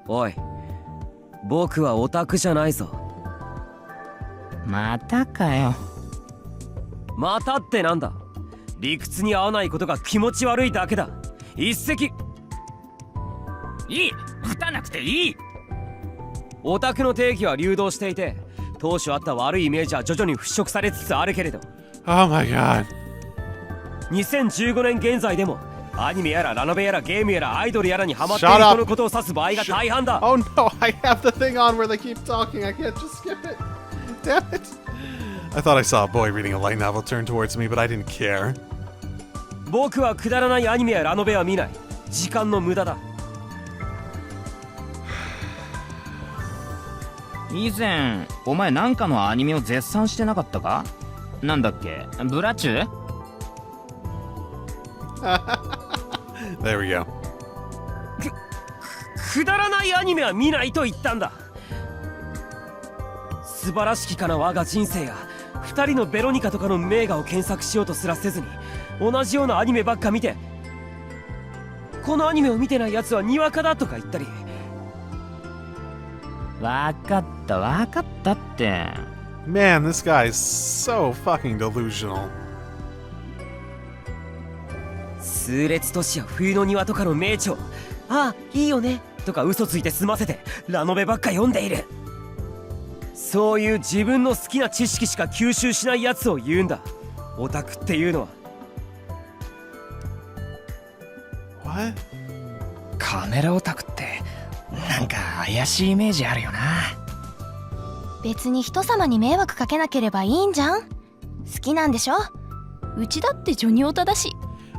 おい、僕はオタクじゃないぞ。またかよ。またってなんだ。理屈に合わないことが気持ち悪いだけだ。一石。いい、打たなくていい。オタクの定義は流動していて、当初あった悪いイメージは徐々に払拭されつつあるけれど。Oh my god. 2015年現在でもアニメやらラノベやらゲームやらアイドルやらにハマっている人のことを指す場合が大半だ。Oh no, I have the thing on where they keep talking. I can't just skip it. Damn it. I thought I saw a boy reading a light novel turn towards me, but I didn't care. 僕はくだらないアニメやラノベは見ない。時間の無駄だ。以前お前なんかのアニメを絶賛してなかったか？なんだっけ、ブラチュ？ There we go. くだらないアニメは見ないと言ったんだ。素晴らしきかな我が人生や二人のベロニカとかの名画を検索しようとすらせずに同じようなアニメばっか見て、このアニメを見てないやつはにわかだとか言ったり。わかったって。 Man, this guy is so fucking delusional. 数列都市や冬の庭とかの名著、ああいいよねとか嘘ついて済ませてラノベばっか読んでいる。そういう自分の好きな知識しか吸収しないやつを言うんだ、オタクっていうのは。 What? カメラオタクってなんか怪しいイメージあるよな。別に人様に迷惑かけなければいいんじゃん。好きなんでしょ。うちだってジョニオタだし。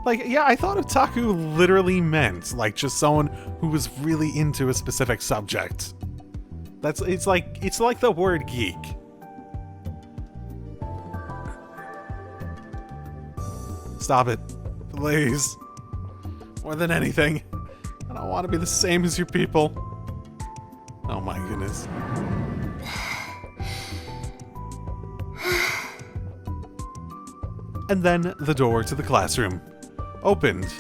Like, yeah, I thought otaku literally meant, like, just someone who was really into a specific subject. It's like the word geek. Stop it. Please. More than anything. I don't want to be the same as you people. Oh my goodness. And then the door to the classroom opened.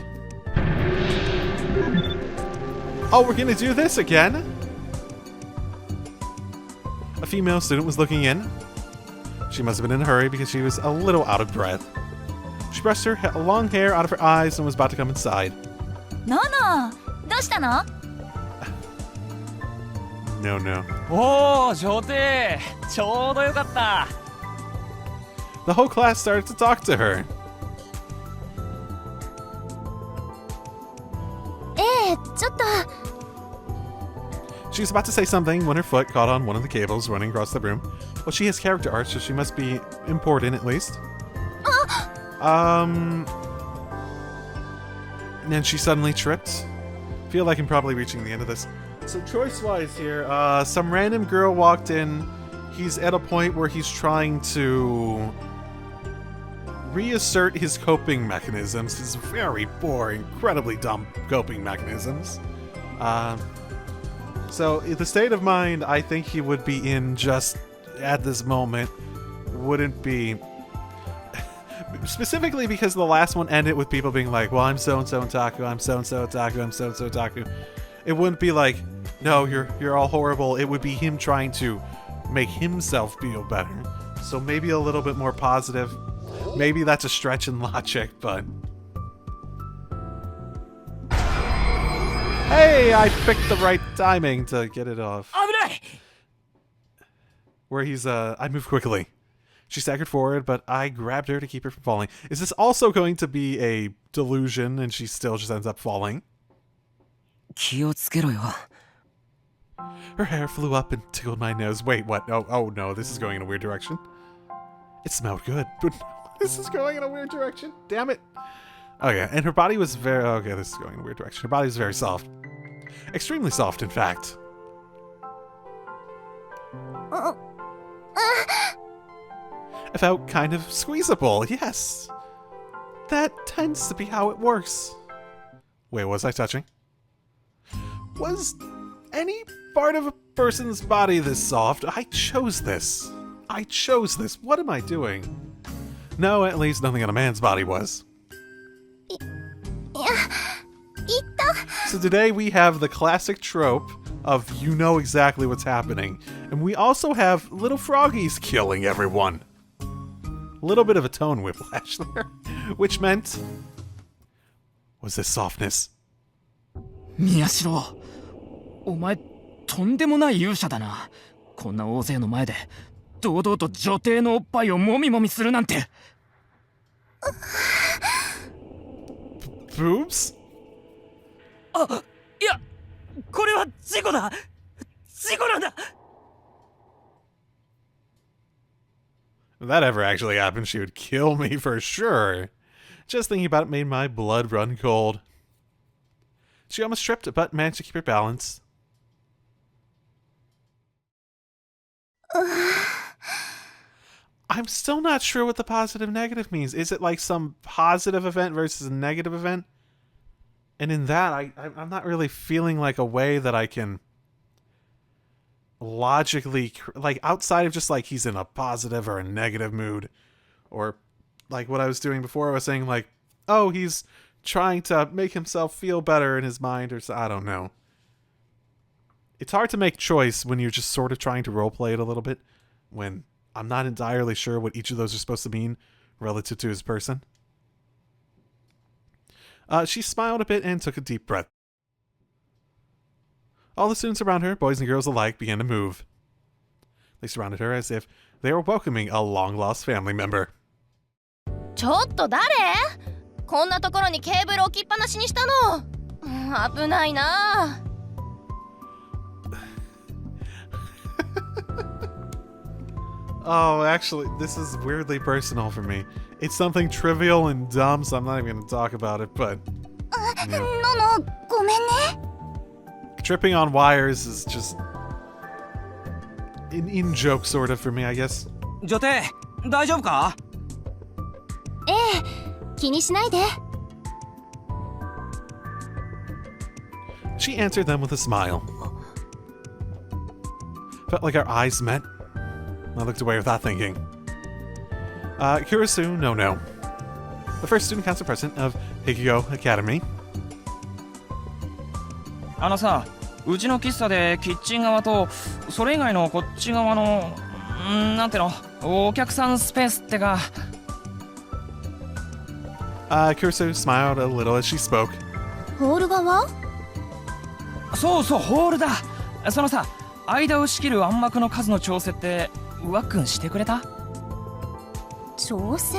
Oh, we're gonna do this again? A female student was looking in. She must have been in a hurry because she was a little out of breath. She brushed her long hair out of her eyes and was about to come inside. ノノ、どうしたの？ No, no. おお、女帝、ちょうどよかった。 The whole class started to talk to her. ちょっと。 She was about to say something when her foot caught on one of the cables running across the room. Well, she has character art, so she must be important at least. And then she suddenly tripped. Feel like I'm probably reaching the end of this. So choice-wise here, some random girl walked in. He's at a point where he's trying to reassert his coping mechanisms, his very boring, incredibly dumb coping mechanisms. So the state of mind I think he would be in just at this moment wouldn't be... Specifically because the last one ended with people being like, well, I'm so-and-so otaku, I'm so-and-so otaku, I'm so-and-so otaku. It wouldn't be like, no, you're all horrible. It would be him trying to make himself feel better. So maybe a little bit more positive. Maybe that's a stretch in logic, but... Hey, I picked the right timing to get it off. 危ない。 Where he's, I moved quickly. She staggered forward, but I grabbed her to keep her from falling. Is this also going to be a delusion and she still just ends up falling? 気をつけろよ。 Her hair flew up and tickled my nose. Wait, what? Oh no, this is going in a weird direction. It smelled good, but no, this is going in a weird direction. Damn it. Okay, and her body was very... Okay, this is going in a weird direction. Her body was very soft. Extremely soft, in fact. I felt kind of squeezable, yes. That tends to be how it works. Wait, was I touching? Was any part of a person's body this soft? I chose this. I chose this. What am I doing? No, at least nothing on a man's body was. So today we have the classic trope of you know exactly what's happening. And we also have little froggies killing everyone. A little bit of a tone whiplash there. Which meant... was this softness? 宮代、お前とんでもない勇者だな。こんな大勢の前で堂々と女帝のおっぱいをもみもみするなんて。Boobs? あ、いや、これは事故だ。事故なんだ。 If that ever actually happened, she would kill me for sure. Just thinking about it made my blood run cold. She almost tripped, but managed to keep her balance. I'm still not sure what the positive negative means. Is it like some positive event versus a negative event? And in that, I'm not really feeling like a way that I can logically, like, outside of just like he's in a positive or a negative mood, or like what I was doing before, I was saying like, oh, he's trying to make himself feel better in his mind, or so, I don't know. It's hard to make choice when you're just sort of trying to roleplay it a little bit, when I'm not entirely sure what each of those are supposed to mean relative to his person. She smiled a bit and took a deep breath. All the students around her, boys and girls alike, began to move. They surrounded her as if they were welcoming a long-lost family member. ちょっと誰？こんなところにケーブル置きっぱなしにしたの。危ないな。Oh, actually, this is weirdly personal for me. It's something trivial and dumb, so I'm not even going to talk about it, but... No, no, ごめんね。 Tripping on wires is just... an in-joke, sort of, for me, I guess. 女帝大丈夫か？ええ、気にしないで。 She answered them with a smile. Felt like our eyes met. I looked away without thinking. Kurisu no. The first student council president of Hikyo Academy. あのさ、うちの喫茶でキッチン側とそれ以外のこっち側のなんてのお客さんスペースってか。Kurisu smiled a little as she spoke. ホール側？そうそう、ホールだ。そのさ、間を仕切る暗幕の数の調整ってわっくんしてくれた？調整？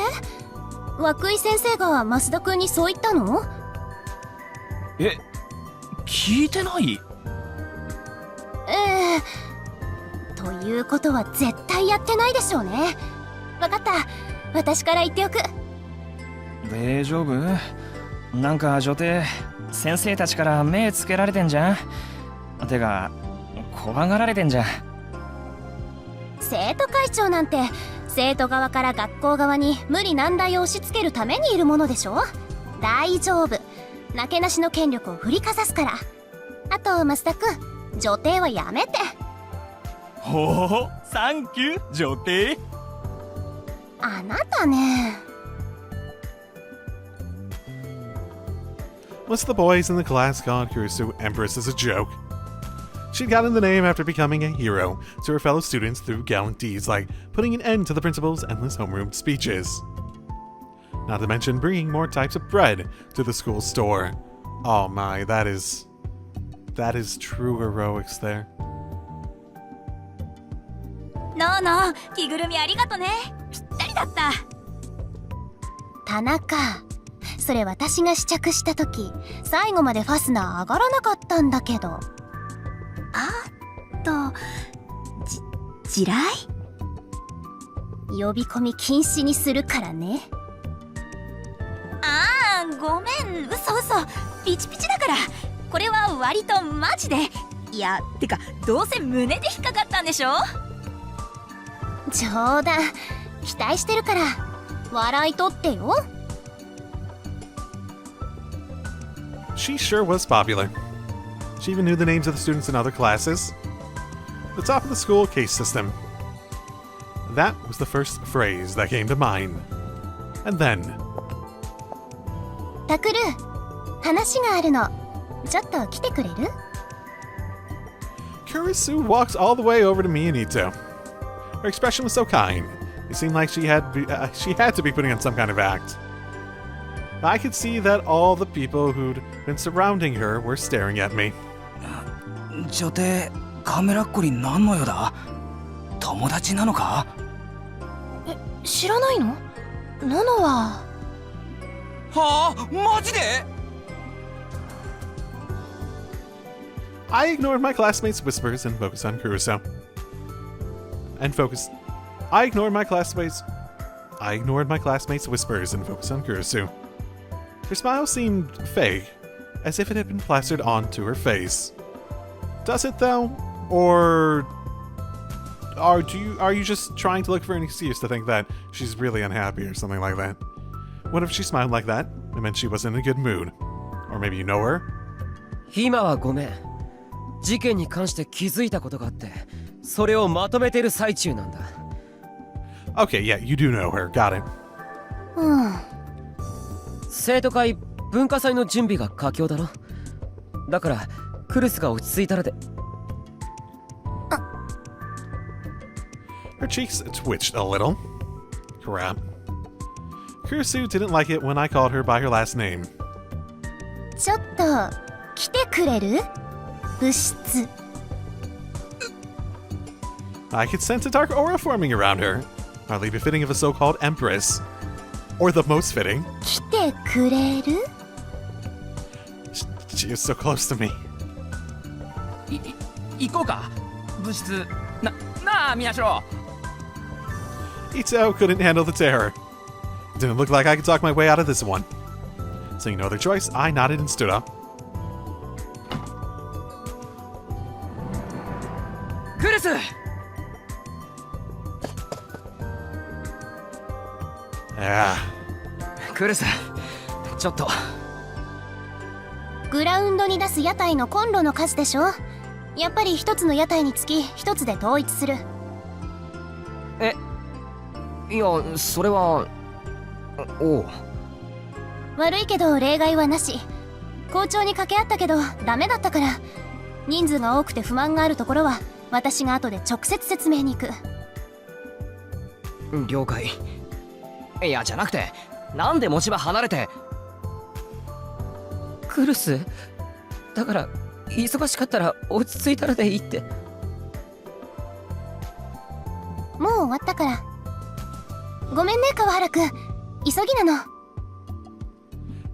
涌井先生が増田くんにそう言ったの？え、聞いてない？ええ。ということは絶対やってないでしょうね。わかった。私から言っておく。大丈夫？なんか女帝、先生たちから目つけられてんじゃん？てか、怖がられてんじゃん。生徒会長なんて生徒側から学校側に無理難題を押し付けるためにいるものでしょ。大丈夫。なけなしの権力を振りかざすから。あと増田くん、女帝はやめて。ほほ、サンキュー女帝。あなたね。Most of the boys in the class called Kurisu Empress as a joke. She'd gotten the name after becoming a hero to her fellow students through gallant deeds like putting an end to the principal's endless homeroom speeches. Not to mention bringing more types of bread to the school store. Oh my, that is true heroics there. のーのー、着ぐるみありがとね。ぴったりだった。田中、それ私が試着した時最後までファスナー上がらなかったんだけど。地雷？呼び込み禁止にするからね。あー、ごめん、嘘ピチピチだから。これは割とマジで。いや、てかどうせ胸で引っかかったんでしょ。冗談。期待してるから笑い取ってよ。She sure was popular. She even knew the names of the students in other classes. The top of the school case system. That was the first phrase that came to mind. And then... タクル、話があるの。ちょっと来てくれる？ Kurisu walks all the way over to me and Ito. Her expression was so kind. It seemed like she had to be putting on some kind of act. I could see that all the people who'd been surrounding her were staring at me. 女帝、カメラっ子に何の用だ？友達なのか？知らないの？ノノは。はあ、マジで？ I ignored my classmates' whispers and focused on Kurusu. I ignored my classmates' whispers and focused on Kurusu. Her smile seemed fake, as if it had been plastered onto her face. Does it though? Or are you just trying to look for an excuse to think that she's really unhappy or something like that? What if she smiled like that? It meant she was in a good mood. Or maybe you know her? 今はごめん。事件に関して気づいたことがあって、それをまとめてる最中なんだ。Okay, yeah, you do know her. Got it. 生徒会文化祭の準備が佳境だろ。だからクルスが落ち着いたらで。Her cheeks twitched a little. Crap. Kurusu didn't like it when I called her by her last name. ちょっと来てくれる？物質。I could sense a dark aura forming around her. Hardly befitting of a so-called Empress. Or the most fitting. 来てくれる？ She is so close to me. 行こうか物質なあ宮代 Ito couldn't handle the terror. It didn't look like I could talk my way out of this one. Seeing no other choice, I nodded and stood up. クルス。Ah. クルス、ちょっと。グラウンドに出す屋台のコンロの数でしょ。やっぱり一つの屋台につき一つで統一する。いや、それは。おう。悪いけど例外はなし。校長に掛け合ったけどダメだったから、人数が多くて不満があるところは私が後で直接説明に行く。了解。いや、じゃなくて、なんで持ち場離れて。クルス？だから忙しかったら落ち着いたらでいいって。もう終わったから。ごめんね川原くん、急ぎなの。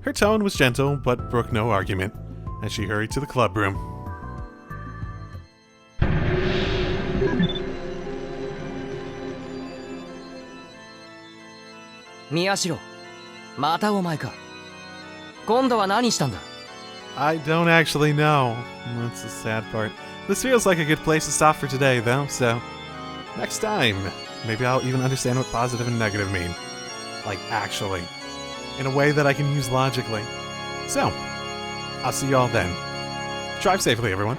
Her tone was gentle, but brooked no argument, as she hurried to the club room. 宮代、またお前か。今度は何したんだ。I don't actually know. That's the sad part. This feels like a good place to stop for today, though, so next time, maybe I'll even understand what positive and negative mean. Like, actually. In a way that I can use logically. So, I'll see y'all then. Drive safely, everyone.